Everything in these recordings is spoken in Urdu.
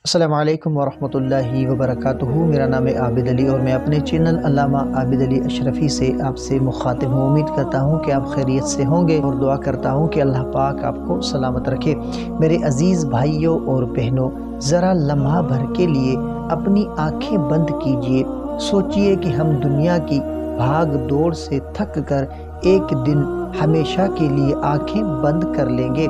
السلام علیکم ورحمۃ اللہ وبرکاتہ۔ میرا نام ہے عابد علی اور میں اپنے چینل علامہ عابد علی اشرفی سے آپ سے مخاطب ہوں۔ امید کرتا ہوں کہ آپ خیریت سے ہوں گے اور دعا کرتا ہوں کہ اللہ پاک آپ کو سلامت رکھے۔ میرے عزیز بھائیوں اور بہنوں، ذرا لمحہ بھر کے لیے اپنی آنکھیں بند کیجئے۔ سوچئے کہ ہم دنیا کی بھاگ دوڑ سے تھک کر ایک دن ہمیشہ کے لیے آنکھیں بند کر لیں گے۔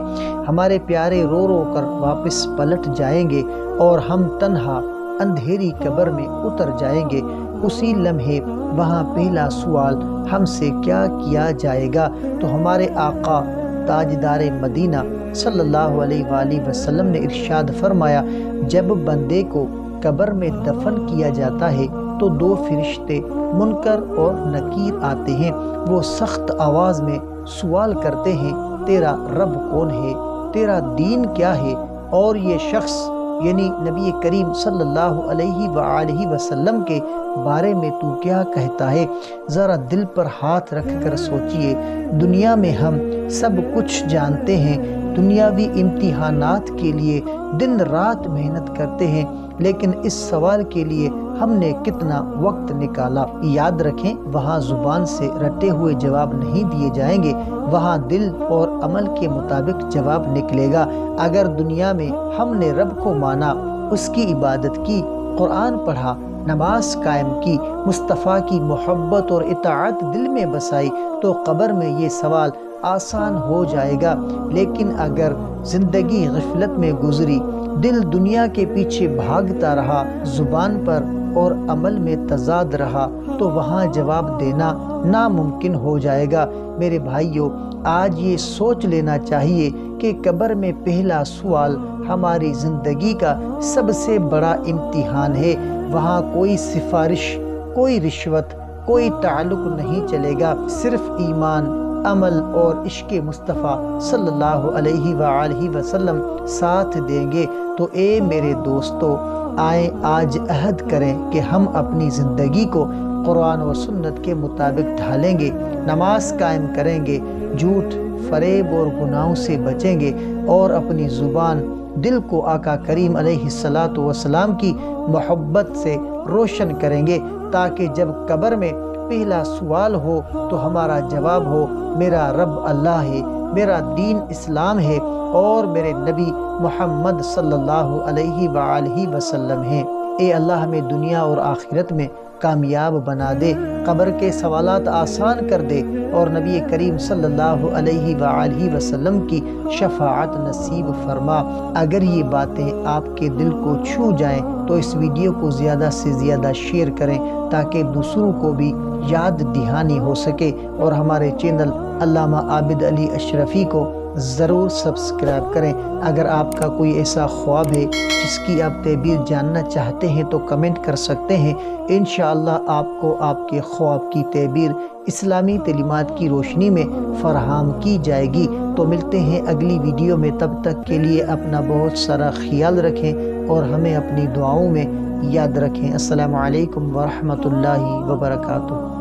ہمارے پیارے رو رو کر واپس پلٹ جائیں گے اور ہم تنہا اندھیری قبر میں اتر جائیں گے۔ اسی لمحے وہاں پہلا سوال ہم سے کیا کیا جائے گا؟ تو ہمارے آقا تاجدار مدینہ صلی اللہ علیہ وآلہ وسلم نے ارشاد فرمایا، جب بندے کو قبر میں دفن کیا جاتا ہے تو دو فرشتے منکر اور نکیر آتے ہیں۔ وہ سخت آواز میں سوال کرتے ہیں، تیرا رب کون ہے؟ تیرا دین کیا ہے؟ اور یہ شخص یعنی نبی کریم صلی اللہ علیہ وآلہ وسلم کے بارے میں تو کیا کہتا ہے؟ ذرا دل پر ہاتھ رکھ کر سوچئے۔ دنیا میں ہم سب کچھ جانتے ہیں، دنیاوی امتحانات کے لیے دن رات محنت کرتے ہیں، لیکن اس سوال کے لیے ہم نے کتنا وقت نکالا؟ یاد رکھیں، وہاں زبان سے رٹے ہوئے جواب نہیں دیے جائیں گے، وہاں دل اور عمل کے مطابق جواب نکلے گا۔ اگر دنیا میں ہم نے رب کو مانا، اس کی عبادت کی، قرآن پڑھا، نماز قائم کی، مصطفیٰ کی محبت اور اطاعت دل میں بسائی، تو قبر میں یہ سوال آسان ہو جائے گا۔ لیکن اگر زندگی غفلت میں گزری، دل دنیا کے پیچھے بھاگتا رہا، زبان پر اور عمل میں تضاد رہا، تو وہاں جواب دینا ناممکن ہو جائے گا۔ میرے بھائیوں، آج یہ سوچ لینا چاہیے کہ قبر میں پہلا سوال ہماری زندگی کا سب سے بڑا امتحان ہے۔ وہاں کوئی سفارش، کوئی رشوت، کوئی تعلق نہیں چلے گا، صرف ایمان، عمل اور عشق مصطفیٰ صلی اللہ علیہ وآلہ وسلم ساتھ دیں گے۔ تو اے میرے دوستو، آئیں آج عہد کریں کہ ہم اپنی زندگی کو قرآن و سنت کے مطابق ڈھالیں گے، نماز قائم کریں گے، جھوٹ، فریب اور گناہوں سے بچیں گے، اور اپنی زبان، دل کو آقا کریم علیہ الصلاۃ والسلام کی محبت سے روشن کریں گے، تاکہ جب قبر میں پہلا سوال ہو تو ہمارا جواب ہو، میرا رب اللہ ہے، میرا دین اسلام ہے، اور میرے نبی محمد صلی اللہ علیہ وآلہ وسلم ہیں۔ اے اللہ ہمیں دنیا اور آخرت میں کامیاب بنا دے، قبر کے سوالات آسان کر دے، اور نبی کریم صلی اللہ علیہ وآلہ وسلم کی شفاعت نصیب فرما۔ اگر یہ باتیں آپ کے دل کو چھو جائیں تو اس ویڈیو کو زیادہ سے زیادہ شیئر کریں، تاکہ دوسروں کو بھی یاد دہانی ہو سکے، اور ہمارے چینل علامہ عابد علی اشرفی کو ضرور سبسکرائب کریں۔ اگر آپ کا کوئی ایسا خواب ہے جس کی آپ تعبیر جاننا چاہتے ہیں تو کمنٹ کر سکتے ہیں، انشاءاللہ آپ کو آپ کے خواب کی تعبیر اسلامی تعلیمات کی روشنی میں فراہم کی جائے گی۔ تو ملتے ہیں اگلی ویڈیو میں، تب تک کے لیے اپنا بہت سارا خیال رکھیں اور ہمیں اپنی دعاؤں میں یاد رکھیں۔ السلام علیکم ورحمۃ اللہ وبرکاتہ۔